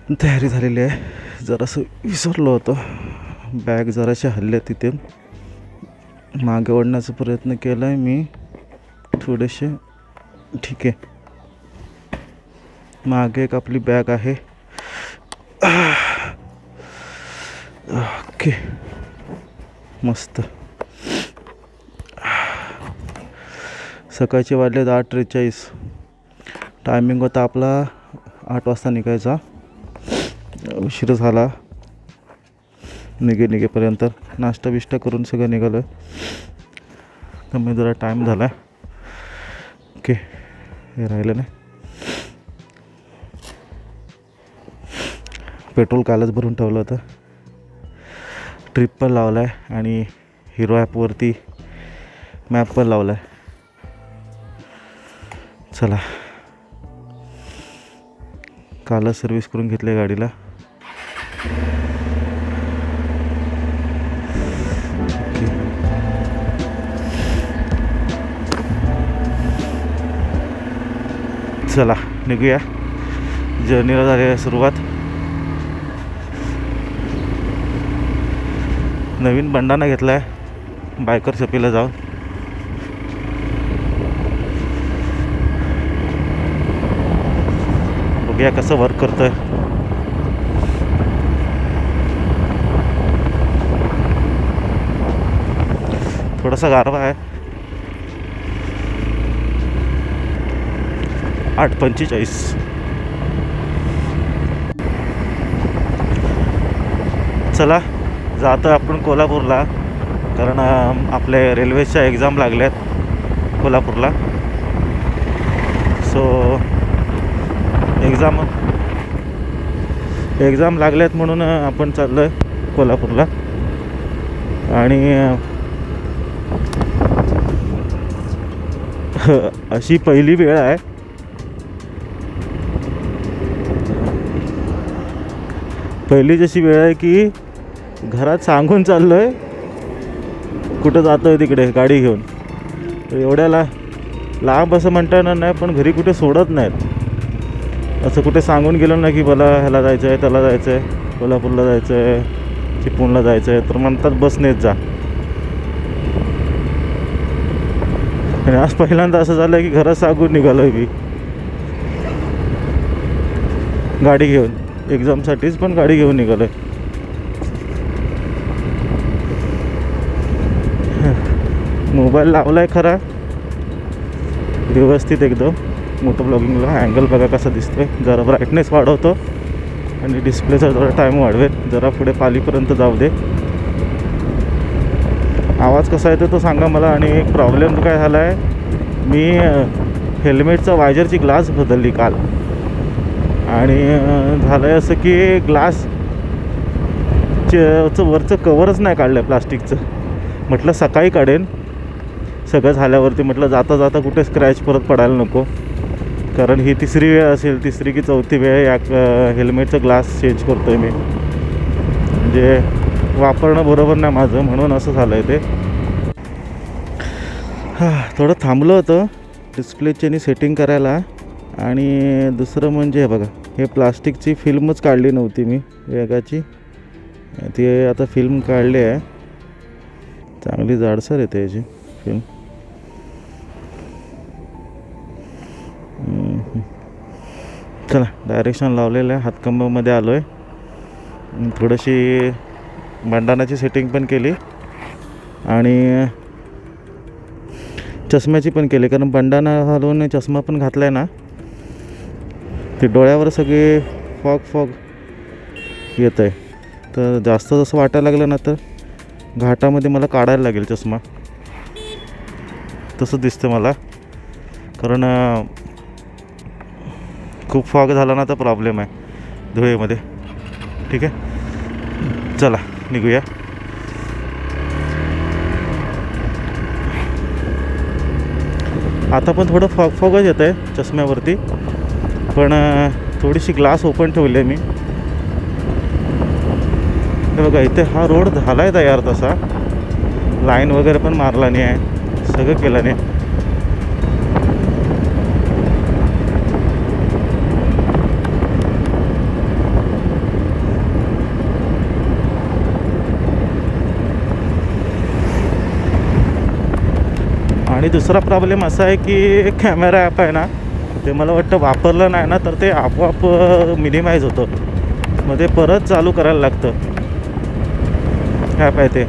तयारी झालेली आहे. जरासं विसरलो होतो, बॅग जराशा हल्ल्या तिथे. मागे ओढण्याचा प्रयत्न केला आहे मी थोडेसे. ठीक आहे, मागे एक आपली बॅग आहे. ओके, मस्त. सकाळचे वाजले 8:43. टायमिंग होता आपला 8 वाजता निघायचा. उशीर झाला निघेपर्यंत. नाश्ता बिष्टा करून सगळं निघालं. कमी जरा टाईम झाला. ओके, हे राहिलं नाही. पेट्रोल कालच भरून ठेवलं होतं. ट्रिप पण लावला आहे आणि हिरो ॲपवरती मॅप पण लावला आहे. चला, कालच सर्विस करून घेतली आहे गाडीला. चला निघूया. जर्नीला झाली आहे सुरुवात. नवीन बंडाना घेतला आहे बायकर शपीला जाऊन. बघूया कसं वर्क करतोय. थोडासा गारवा आहे. 8:45. चला जातो आपण कोल्हापूरला, कारण आपले रेल्वेच्या एक्झाम लागल्यात कोल्हापूरला. सो एक्झाम लागल्यात म्हणून आपण चाललो आहे कोल्हापूरला. आणि अशी पहिली वेळ आहे जशी वेळ आहे की घरात सांगून चाललो आहे कुठं जातो आहे तिकडे गाडी घेऊन. एवढ्याला लांब असं म्हणता येणार नाही, पण घरी कुठे सोडत नाहीत. असं कुठे सांगून गेलं ना की मला ह्याला जायचं आहे, त्याला जायचं आहे, कोल्हापूरला जायचं आहे, चिपळूणला जायचं आहे, तर म्हणतात बसनेच जा. आणि आज पहिल्यांदा असं झालं की घरात सांगून निघालो आहे मी गाडी घेऊन. एक्झामसाठीच पण गाडी घेऊन निघालो आहे. मोबाईल लावला आहे खरा व्यवस्थित एकदम. मोठं ब्लॉगिंगला अँगल बघा कसा दिसतो आहे. जरा ब्राईटनेस वाढवतो आणि डिस्प्लेचा जरा टाईम वाढवेल. जरा पुढे पालीपर्यंत जाऊ दे. आवाज कसा येतो तो सांगा मला. आणि एक प्रॉब्लेम काय झाला आहे, मी हेल्मेटचा वायझरची ग्लास बदलली काल. आणि झालं आहे असं की ग्लासचं वरचं कवरच नाही काढलं आहे प्लास्टिकचं. म्हटलं सकाळी काढेन सगळं झाल्यावरती. म्हटलं जाता जाता कुठे स्क्रॅच परत पडायला नको, कारण ही तिसरी वेळ असेल, तिसरी की चौथी वेळ या हेल्मेटचं ग्लास चेंज करतो आहे मी. म्हणजे वापरणं बरोबर नाही माझं, म्हणून असं झालं आहे ते. थोडं थांबलं होतं डिस्प्लेची सेटिंग करायला. आणि दुसरं म्हणजे बघा, हे प्लास्टिकची फिल्मच काढली नव्हती मी वेगाची. ती आता फिल्म काढली आहे. चांगली जाडसर येते याची फिल्म. चला डायरेक्शन लावलेलं आहे. हातकंबामध्ये आलो आहे. थोडीशी बंडानाची सेटिंग पण केली आणि चष्म्याची पण केली, कारण बंडाना घालून चष्मा पण घातला आहे ना, ते डोळ्यावर सगळे फॉग येत आहे. तर जास्त जसं वाटायला लागलं ना तर घाटामध्ये मला काढायला लागेल चष्मा, तसं दिसतं मला. कारण खूप फॉग झाला ना तर प्रॉब्लेम आहे धुळेमध्ये. ठीक आहे, चला निघूया. आता पण थोडं फॉगच येतं आहे चष्म्यावरती, पण थोडीशी ग्लास ओपन ठेवली आहे मी. हे बघा, इथे हा रोड झाला आहे तयार. तसा लाईन वगैरे पण मारला नाही आहे, सगळं केलं नाही. आणि दुसरा प्रॉब्लेम असा आहे की कॅमेरा ॲप आहे ना, ते मला वाटतं वापरलं नाही ना तर ते आपोआप मिनिमाइज होतं, मग ते परत चालू करायला लागतं ॲप आहे ते.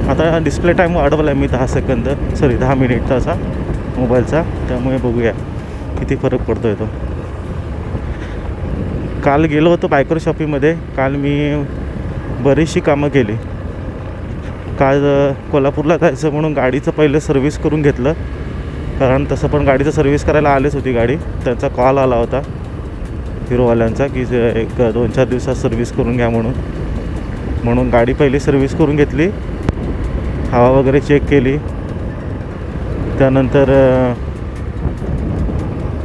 आता डिस्प्ले टाईम वाढवला आहे मी 10 मिनिटचा मोबाईलचा, त्यामुळे बघूया किती फरक पडतो आहे तो. काल गेलो होतो बायकर शॉपिंगमध्ये. काल मी बरीचशी कामं केली. काल कोल्हापूरला जायचं म्हणून गाडीचं पहिलं सर्व्हिस करून घेतलं, कारण तसं पण गाडीचं सर्व्हिस करायला आलीच होती गाडी. त्यांचा कॉल आला होता हिरोवाल्यांचा की 1-2-4 दिवसात सर्व्हिस करून घ्या म्हणून गाडी पहिली सर्व्हिस करून घेतली, हवा वगैरे चेक केली. त्यानंतर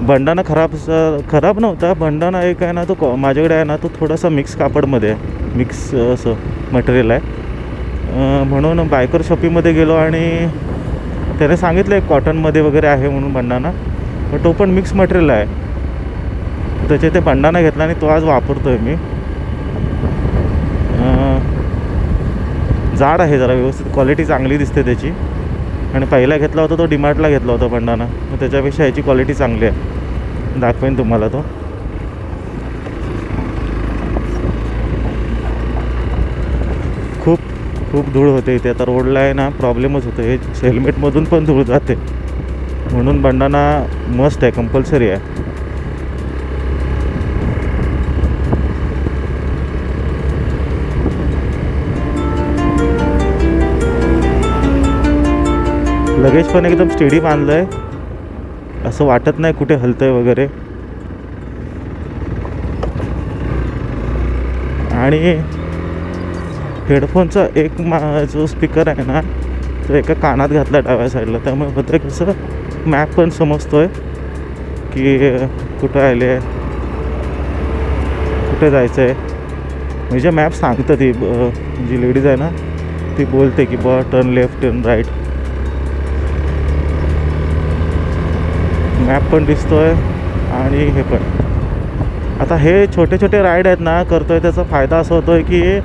बंडाना खराब नव्हता. बंडाना एक आहे ना तो माझ्याकडे आहे ना, तो थोडासा मिक्स कापडमध्ये आहे, मिक्स असं मटेरियल आहे. म्हणून बायकर शॉपिंगमध्ये गेलो आणि त्याने सांगितलं एक कॉटनमध्ये वगैरे आहे म्हणून बंडाना, पण तो पण मिक्स मटेरियल आहे. त्याचे ते बंडाना घेतला आणि तो आज वापरतो आहे मी. जाड आहे जरा, व्यवस्थित क्वालिटी चांगली दिसते त्याची. आणि पहिला घेतला होता तो डीमार्टला घेतला होता बंडाना, मग त्याच्यापेक्षा ह्याची क्वालिटी चांगली आहे. दाखवेन तुम्हाला तो. खूप धूळ होते इथे. आता रोडला आहे ना प्रॉब्लेमच होतो, हे हेल्मेटमधून पण धूळ जाते, म्हणून बंडाना मस्ट आहे, कंपल्सरी आहे. लगेज पण एकदम स्टेडी बांधलं आहे, असं वाटत नाही कुठे हलतं आहे वगैरे. आणि हेडफोनचा एक जो स्पीकर आहे ना तो एका कानात घातला डाव्या साईडला, त्यामुळे होतं कसं मॅप पण समजतो आहे की कुठं आले, कुठे जायचं आहे. म्हणजे मॅप सांगतं, ती जी लेडीज आहे ना ती बोलते की turn left, turn right. Map पण दिसतो आहे आणि हे पण. आता हे छोटे राईड आहेत ना करतो आहे, त्याचा फायदा असा होतो आहे की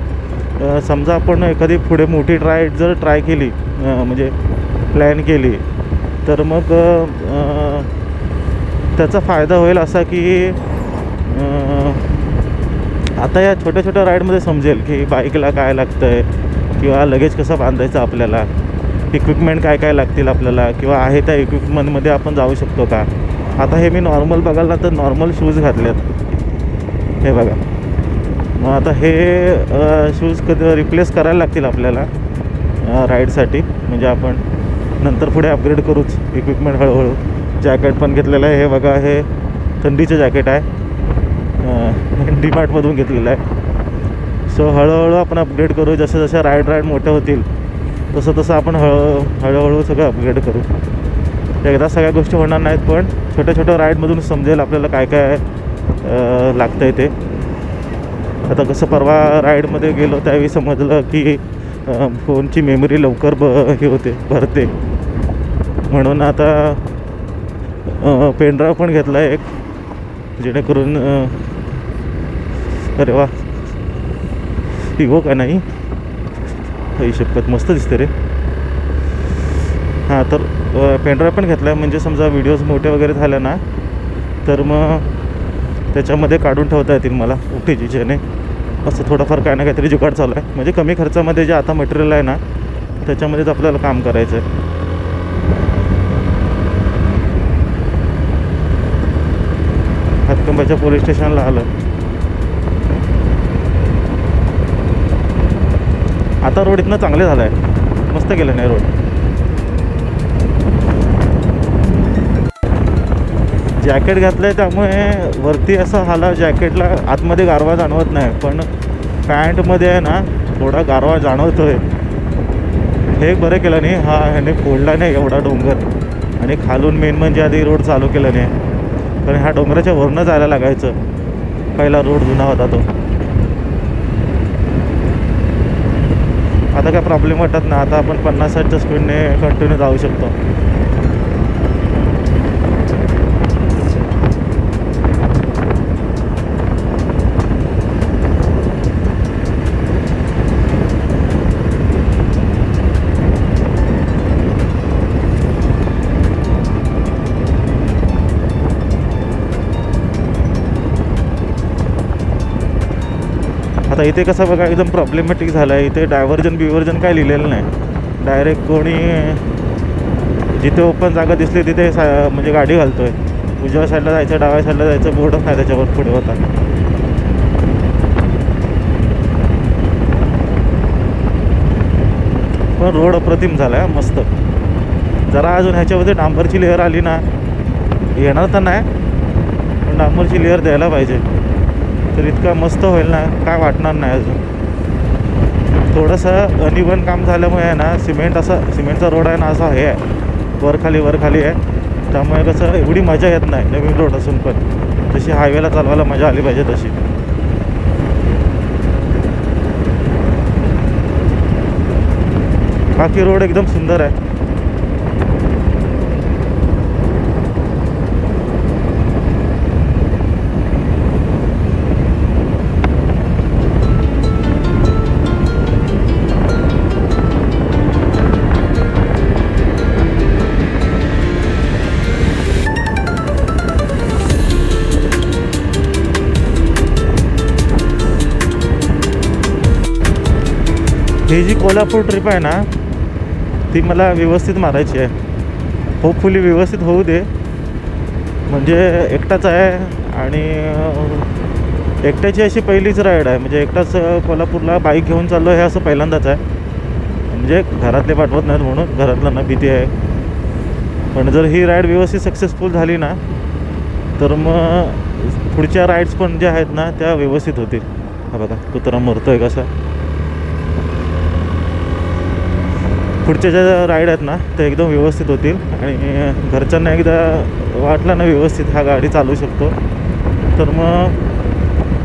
समजा आपण एखादी पुढे मोठी राईड जर ट्राय केली, म्हणजे प्लॅन केली, तर मग त्याचा फायदा होईल असा की आता या छोट्या राईडमध्ये समजेल की बाईकला काय लागतं आहे, किंवा लगेज कसं बांधायचं आपल्याला, इक्विपमेंट काय लागतील आपल्याला, किंवा आहे त्या इक्विपमेंटमध्ये आपण जाऊ शकतो का. आता हे मी नॉर्मल बघाल ना तर नॉर्मल शूज घातलेत, हे बघा. मग आता हे शूज कधी रिप्लेस करायला लागतील आपल्याला राईडसाठी, म्हणजे आपण नंतर पुढे अपग्रेड करूच इक्विपमेंट हळूहळू. जॅकेट पण घेतलेलं आहे, हे बघा, हे थंडीचं जॅकेट आहे, डीमार्टमधून घेतलेलं आहे. सो हळूहळू आपण अपग्रेड करू, जसं राईड मोठे होतील तसं आपण हळूहळू सगळं अपग्रेड करू. एकदा सगळ्या गोष्टी होणार नाहीत, पण छोट्या राईडमधून समजेल आपल्याला काय लागतं आहे ते. आता कसं परवा राईडमध्ये गेलो त्यावेळी समजलं की फोनची मेमरी लवकर हे होते, भरते. म्हणून आता पेनड्राईव्ह पण घेतला आहे एक, जेणेकरून अरे वा, इगो का नाही, ही शपथ मस्त दिसते रे. हां, तर पेनड्राईव्ह पण घेतला आहे, म्हणजे समजा व्हिडिओज मोठे वगैरे झाले ना तर मग त्याच्यामध्ये काढून ठेवता येतील मला OTGच्याने. असं थोडंफार काय ना काहीतरी जुगाड चालू आहे, म्हणजे कमी खर्चामध्ये जे आता मटेरियल आहे ना त्याच्यामध्येच आपल्याला काम करायचं आहे. हातकंबाच्या पोलीस स्टेशनला आलं. आता रोड इथनं चांगले झाला आहे, मस्त केलं नाही रोड. जॅकेट घातलं आहे त्यामुळे वरती असं हाला जॅकेटला आतमध्ये गारवा जाणवत नाही, पण पॅन्टमध्ये आहे ना थोडा गारवा जाणवतो आहे. हे बरं केलं नाही, ह्याने फोडला नाही एवढा डोंगर. आणि खालून मेन म्हणजे आधी रोड चालू केला नाही, कारण ह्या डोंगराच्या वरनं जायला लागायचं. पहिला रोड जुना होता तो. आता काय प्रॉब्लेम वाटत नाही, आता आपण 50-60च्या स्पीडने कंटिन्यू जाऊ शकतो. आता इथे कसं बघा एकदम प्रॉब्लेमॅटिक झालं आहे. इथे डायव्हर्जन बिव्हर्जन काय लिहिलेलं नाही. डायरेक्ट कोणी जिथे ओपन जागा दिसली तिथे म्हणजे गाडी घालतो आहे. उजव्या साईडला जायचं, डाव्या साईडला जायचं, बोर्डच नाही त्याच्यावर पुढे होता. पण रोड अप्रतिम झाला आहे, मस्त. जरा अजून ह्याच्यामध्ये डांबरची लेअर आली ना, येणार तर नाही पण डांबरची लेअर द्यायला पाहिजे, तर इतका मस्त होईल ना, काय वाटणार नाही. अजून थोडंसं अनइवन काम झाल्यामुळे आहे ना, सिमेंटचा रोड आहे ना, असा हे आहे, वर खाली आहे. त्यामुळे कसं एवढी मजा येत नाही नवीन रोड असून पण. जशी हायवेला चालवायला मजा आली पाहिजे तशी. बाकी रोड एकदम सुंदर आहे. ही जी कोल्हापूर ट्रिप आहे ना, ती मला व्यवस्थित मारायची आहे. होपफुली व्यवस्थित होऊ दे. म्हणजे एकटाच आहे आणि एकट्याची अशी पहिलीच राईड आहे. म्हणजे एकटाच कोल्हापूरला बाईक घेऊन चाललो हे असं पहिल्यांदाच आहे. म्हणजे घरातले पाठवत नाहीत म्हणून, घरातल्यांना भीती आहे. पण जर ही राईड व्यवस्थित सक्सेसफुल झाली ना, तर मग पुढच्या राईड्स पण ज्या आहेत ना त्या व्यवस्थित होतील. हा बघा कुत्रा मरतो आहे कसा. पुढच्या ज्या राईड आहेत ना ते एकदम व्यवस्थित होतील. आणि घरच्यांना एकदा वाटलं ना व्यवस्थित हा गाडी चालवू शकतो, तर मग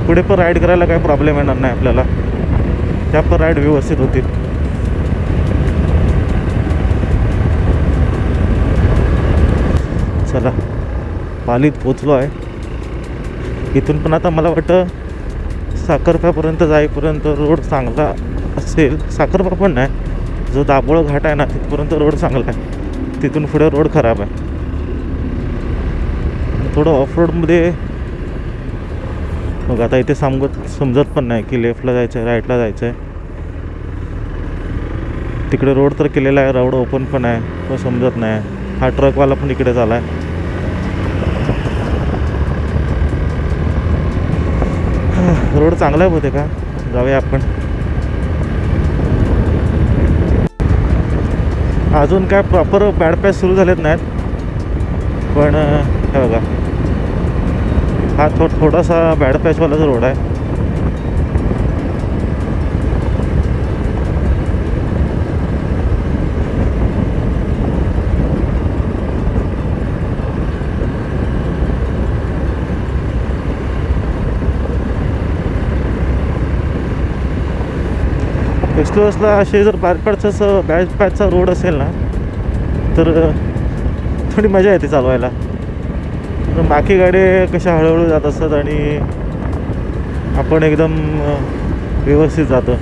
पुढे पण राईड करायला काही प्रॉब्लेम येणार नाही आपल्याला. त्या पण राईड व्यवस्थित होतील. चला पालीत पोचलो आहे. इथून पण आता मला वाटतं साखरप्यापर्यंत जाईपर्यंत रोड चांगला असेल. साखरपा पण नाही, जो दाभोळ घाट आहे ना तिथपर्यंत रोड चांगला आहे. तिथून पुढे रोड खराब आहे. थोडं ऑफ रोडमध्ये मग आता इथे समजत पण नाही की लेफ्टला जायचं आहे राईटला जायचं आहे. तिकडे रोड तर केलेला आहे, रोड ओपन पण आहे, पण समजत नाही. हा ट्रकवाला पण इकडे झाला आहे. रोड चांगला आहे होते का, जाऊया आपण. अजून काय प्रॉपर बॅड पॅच सुरू झालेत नाहीत, पण हे बघा हा थोडासा बॅड पॅचवालाच रोड आहे. एक्सप्लोअर्सला असे जर बॅड पॅचचा रोड असेल ना तर थोडी मजा येते चालवायला. तर बाकी गाडी कशा हळूहळू जात असतात आणि आपण एकदम व्यवस्थित जातो.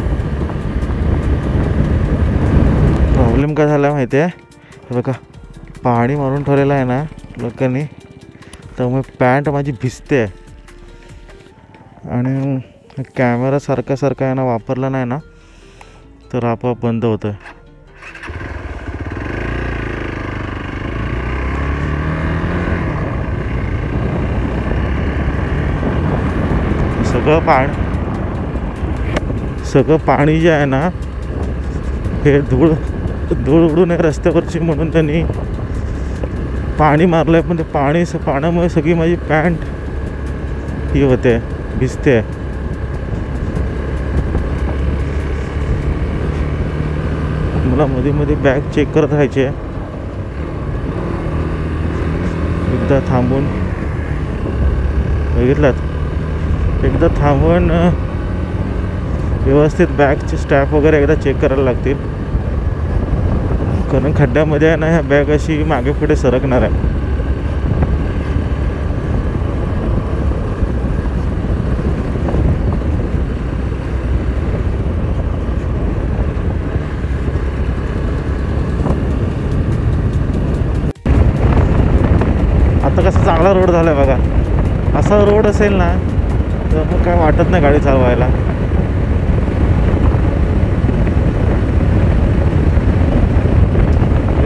प्रॉब्लेम काय झाला माहिती आहे, हे बघा पाणी मारून ठेवलेलं आहे ना लोकांनी, त्यामुळे पॅन्ट माझी भिजते आहे. आणि कॅमेरा सारखा आहे ना वापरला नाही ना तर आपोआप बंद होतं. सगळं पाणी जे आहे ना हे धूळ उडू नये रस्त्यावरची म्हणून त्यांनी पाणी मारलं आहे. पण ते पाण्यामुळे सगळी माझी पॅन्ट ही होते, भिजते. मला मध्ये बॅग चेक करत राहायची आहे. एकदा थांबून बघितलात, एकदा थांबून व्यवस्थित बॅगचे स्ट्रॅप वगैरे एकदा चेक करायला लागतील. कारण खड्ड्यामध्ये आहे ना ह्या बॅग अशी मागे पुढे सरकणार आहे. आता कसा चांगला रोड झाला आहे बघा. असा रोड असेल ना तर मग काय वाटत नाही गाडी चालवायला.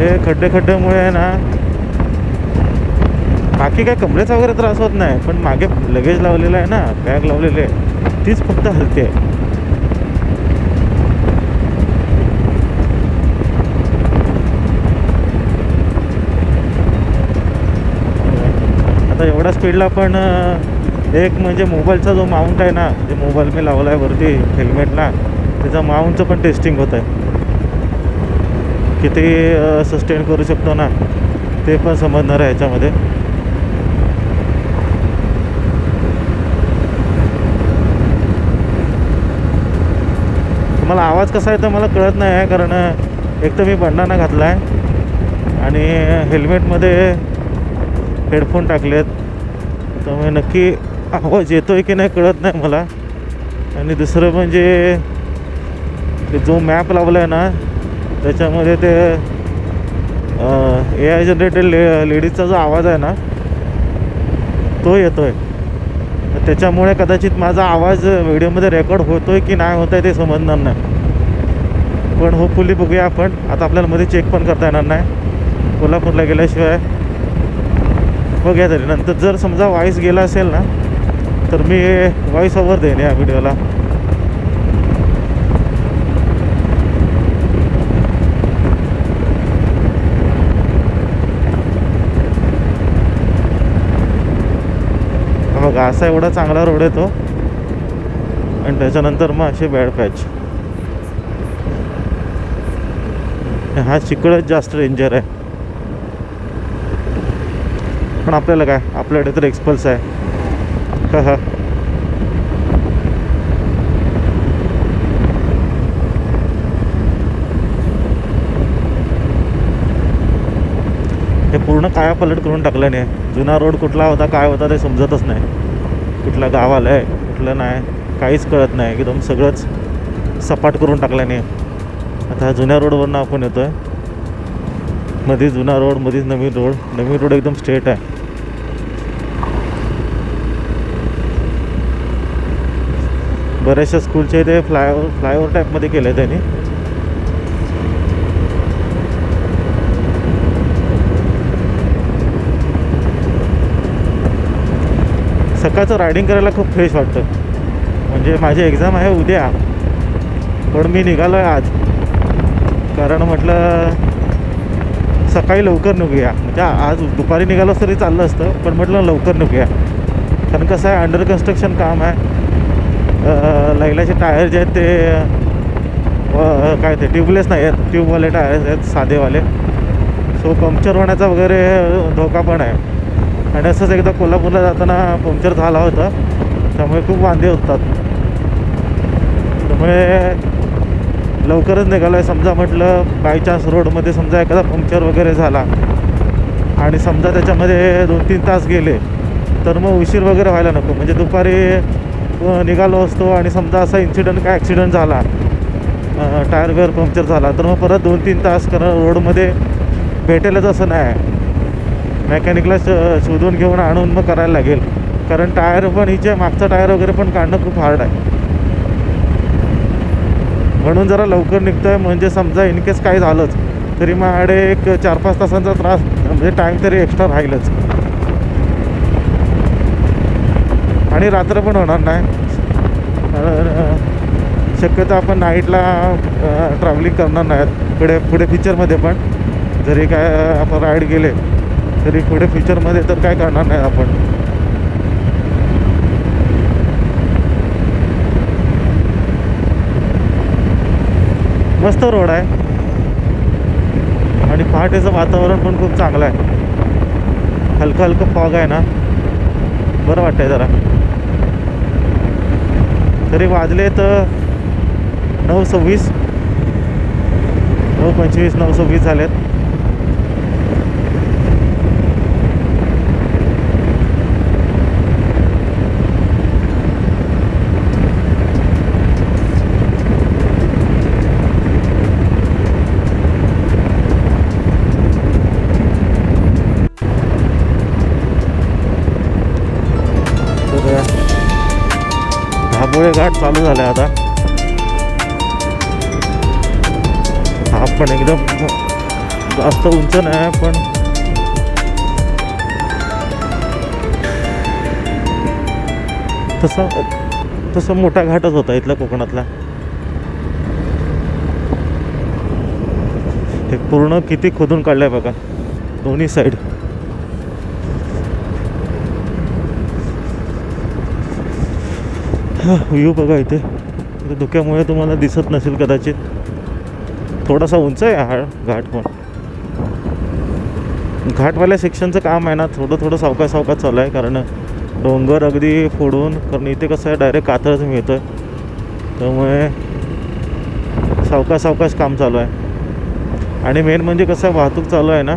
हे खड्ड्यामुळे आहे ना, बाकी काय कमरेचा वगैरे त्रास होत नाही, पण मागे लगेज लावलेलं आहे ना, बॅग लावलेली आहे, तीच फक्त हलते आहे. आता एवढ्या स्पीडला पण एक म्हणजे मोबाईलचा जो माउंट आहे ना, जे मोबाईल मी लावला आहे वरती हेल्मेटला, त्याचा माउंटचं पण टेस्टिंग होत आहे. किती सस्टेन करू शकतो ना, ते पण समजणार आहे ह्याच्यामध्ये. तुम्हाला आवाज कसा आहे तर मला कळत नाही आहे, कारण एक तर मी बंडाणा घातला आहे आणि हेल्मेटमध्ये हेडफोन टाकलेत, त्यामुळे नक्की आवाज येतो आहे की नाही कळत नाही मला. आणि दुसरं म्हणजे जो मॅप लावला आहे ना, त्याच्यामध्ये ते AI जनरेटेड लेडीजचा जो आवाज आहे ना, तो येतो आहे. त्याच्यामुळे कदाचित माझा आवाज व्हिडिओमध्ये रेकॉर्ड होतो आहे की नाही होत आहे ते समजणार नाही, पण होपफुली बघूया आपण. आता आपल्याला मध्ये चेक पण करता येणार नाही कोल्हापूरला गेल्याशिवाय. बघूया तरी नंतर जर समजा व्हॉईस गेला असेल ना, तर मी व्हॉईस ओव्हर देईन या व्हिडिओला. बघा असा एवढा चांगला रोड येतो आणि त्याच्यानंतर मग असे बॅड पॅच. हा चिकळच जास्त डेंजर आहे, पण आपल्याला काय, आपल्याकडे तर एक्सपल्स आहे. हे पूर्ण कायापलट करून टाकल्याने. जुना रोड कुठला होता काय होता ते समजतच नाही, कुठलं गाव आलं आहे कुठलं नाही काहीच कळत नाही, एकदम सगळंच सपाट करून टाकल्याने. आता जुन्या रोडवरनं आपण येतो आहे, मध्ये जुना रोड मध्येच नवीन रोड एकदम स्ट्रेट आहे. बऱ्याचशा स्कूलच्या इथे फ्लायओव्हर टाईपमध्ये केलं आहे त्यांनी. सकाळचं रायडिंग करायला खूप फ्रेश वाटतं. म्हणजे माझी एक्झाम आहे उद्या, पण मी निघालो आहे आज, कारण म्हटलं सकाळी लवकर निघूया. म्हणजे आज दुपारी निघालो तरी चाललं असतं, पण म्हटलं लवकर निघूया. कारण कसं आहे, अंडर कन्स्ट्रक्शन काम आहे. लैलाचे टायर जे आहेत ते काय ते ट्यूबलेस नाही आहेत, ट्यूबवाले टायर्स आहेत साधेवाले. सो पंक्चर होण्याचा वगैरे धोका पण आहे. आणि असंच एकदा कोल्हापूरला जाताना पंक्चर झाला होता, त्यामुळे खूप वांदे होतात. त्यामुळे लवकरच निघालो आहे. समजा म्हटलं बाय चान्स रोडमध्ये समजा एखादा पंक्चर वगैरे झाला आणि समजा त्याच्यामध्ये 2-3 तास गेले, तर मग उशीर वगैरे व्हायला नको. म्हणजे दुपारी निघालो असतो आणि समजा असा इन्सिडेंट काय ॲक्सिडेंट झाला, टायर वेअर पंक्चर झाला, तर मग परत 2-3 तास, कारण रोडमध्ये भेटेलच असं नाही. मेकॅनिकला शोधून घेऊन आणून मग करायला लागेल, कारण टायर पण हिचे मागचा टायर वगैरे पण काढणं खूप हार्ड आहे. म्हणून जरा लवकर निघतो आहे, म्हणजे समजा इनकेस काय झालंच तरी माझ्याकडे एक 4-5 तासांचा त्रास म्हणजे टाईम तरी एक्स्ट्रा राहीलच. आणि रात्र पण होणार नाही. शक्यतो आपण नाईटला ट्रॅव्हलिंग करणार नाहीत. पुढे फ्युचरमध्ये पण जरी काय आपण राईड गेले तरी पुढे फ्युचरमध्ये तर काय करणार नाही आपण. मस्त रोड आहे आणि पहाटेचं वातावरण पण खूप चांगलं आहे. हलकं फॉग आहे ना, बरं वाटतंय जरा. तरी वाजले तर 9:26, 9:25, 9:26 झालेत. धाबोळे घाट चालू झाला आता. हा पण एकदम जास्त उंच नाही पण तसा मोठा घाटच होता इथला कोकणातला. हे पूर्ण किती खोदून काढलंय बघा दोन्ही साईड. व्ह्यू बघा इथे धुक्यामुळे तुम्हाला दिसत नसेल कदाचित. थोडासा उंच आहे हा घाट पण. घाटवाल्या सेक्शनचं काम आहे ना थोडं सावकाश चालू आहे. कारण डोंगर अगदी फोडून, कारण इथे कसं आहे डायरेक्ट कातळच मिळतं, त्यामुळे सावकाश काम चालू आहे. आणि मेन म्हणजे कसं वाहतूक चालू आहे ना,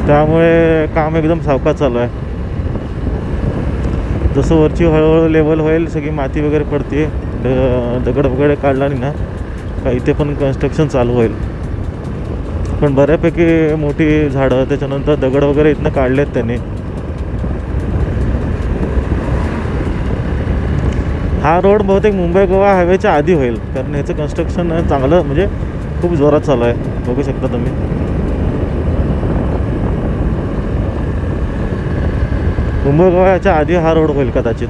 त्यामुळे काम एकदम सावकाश चालू आहे. जसं वरची हळूहळू लेवल होईल, सगळी माती वगैरे पडते, दगड वगैरे काढला नाही ना का इथे पण कन्स्ट्रक्शन चालू होईल. पण बऱ्यापैकी मोठी झाडं, त्याच्यानंतर दगड वगैरे इथनं काढलेत त्यांनी. हा रोड बहुतेक मुंबई गोवा हायवेच्या आधी होईल, कारण ह्याचं कन्स्ट्रक्शन चांगलं म्हणजे खूप जोरात चालू आहे. बघू शकता तुम्ही. मुंबई गोव्याच्या आधी हा रोड होईल कदाचित.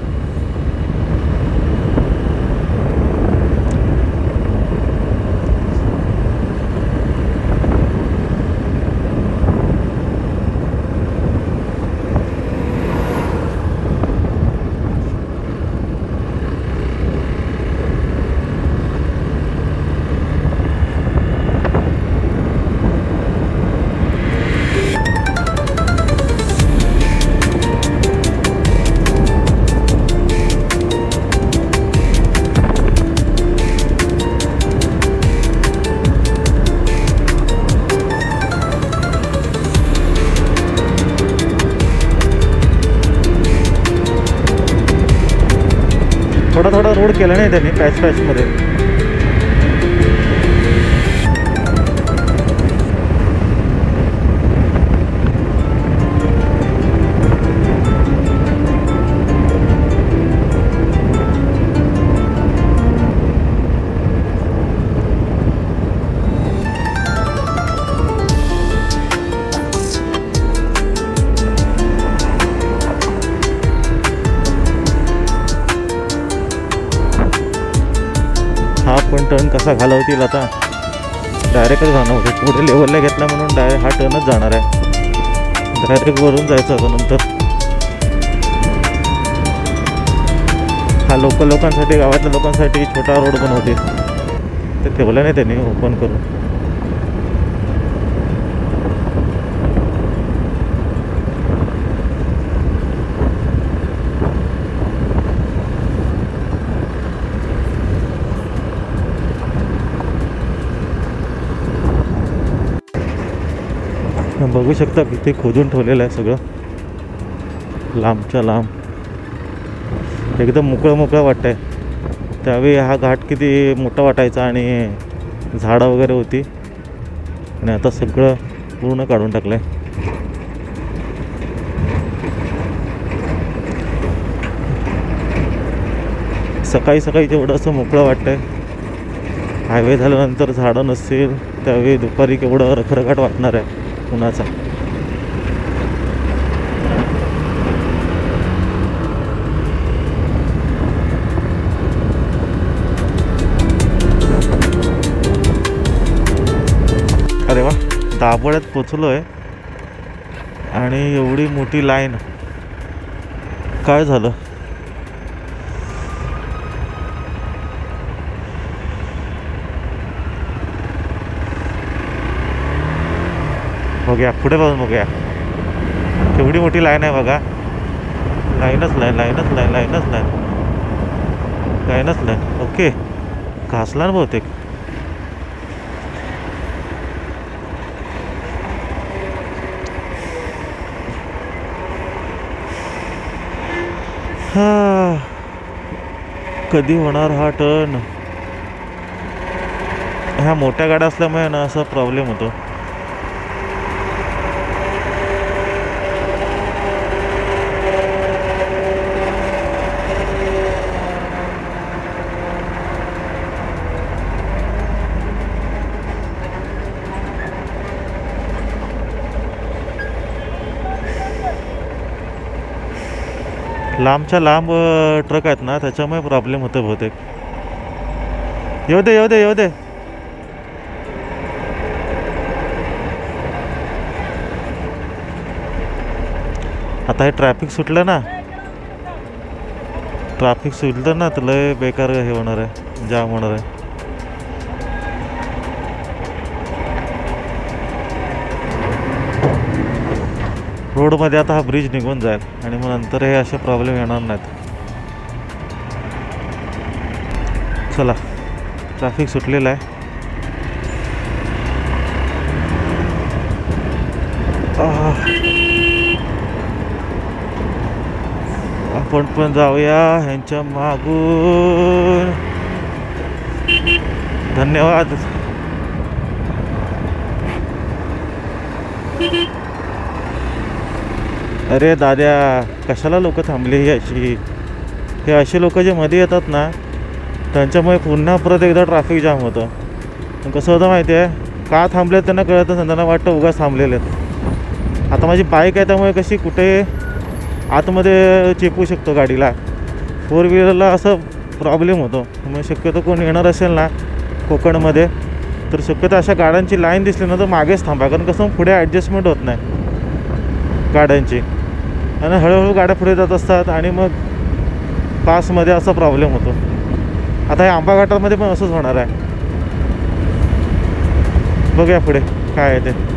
थोडा रोड केला नाही त्यांनी पॅचमध्ये. हा पण टर्न कसा घालवतील आता, डायरेक्टच घालवते. पुढे लेवलला घेतला म्हणून हा टर्नच जाणार आहे. डायरेक्ट वरून जायचं होतं नंतर. हा लोकल लोकांसाठी, गावातल्या लोकांसाठी छोटा रोड बनवतील. ते ठेवलं नाही त्यांनी ओपन करून. बघू शकता किती खोदून ठेवलेलं आहे सगळं, लांबच्या लांब. एकदम मोकळं वाटतंय. त्यावेळी हा घाट किती मोठा वाटायचा आणि झाडं वगैरे होती, आणि आता सगळं पूर्ण काढून टाकलं आहे. सकाळी जेवढं असं मोकळं वाटतंय. हायवे झाल्यानंतर झाडं नसतील त्यावेळी दुपारी केवढं रखरखाट वाटणार आहे उन्हाचा. अरे वा, दाबोळ्यात पोचलो आहे आणि एवढी मोठी लाईन. काय झालं? बघूया पुढे बघून बघूया केवढी मोठी लाईन आहे बघा. लाईनच लाईन. ओके, घासला ना बहुतेक. हा, कधी होणार हा टर्न? ह्या मोठ्या गाड्या असल्यामुळे ना असा प्रॉब्लेम होतो. लांबच्या लांब ट्रक आहेत ना, त्याच्यामुळे प्रॉब्लेम होतो बहुतेक. येऊ दे येऊ दे येऊ दे. आता हे ट्रॅफिक सुटलं ना, ट्रॅफिक सुटलं ना तर लय बेकार हे होणार आहे, जाम होणार आहे. रोडमध्ये आता हा ब्रिज निघून जाईल आणि मग नंतर हे असे प्रॉब्लेम येणार नाहीत. चला, ट्रॅफिक सुटलेलं आहे. आपण पण जाऊया ह्यांच्या मागून. धन्यवाद. अरे दाद्या, कशाला लोक थांबले ही अशी? हे असे लोक जे मध्ये येतात ना, त्यांच्यामुळे पुन्हा परत एकदा ट्रॅफिक जाम होतं. कसं होतं माहिती आहे, का थांबले त्यांना कळतच नाही. त्यांना वाटतं उगाच थांबलेले आहेत. आता माझी बाईक आहे त्यामुळे कशी कुठे आतमध्ये चेपू शकतो गाडीला. 4 व्हीलरला असं प्रॉब्लेम होतो. मग शक्यतो कोण येणार असेल ना कोकणमध्ये तर शक्यतो अशा गाड्यांची लाईन दिसली ना तर मागेच थांबा. कारण कसं पुढे ॲडजस्टमेंट होत नाही गाड्यांची आणि हळूहळू गाड्या पुढे जात असतात आणि मग पासमध्ये असा प्रॉब्लेम होतो. आता हे आंबा घाटामध्ये पण असंच होणार आहे. बघूया पुढे काय आहे ते.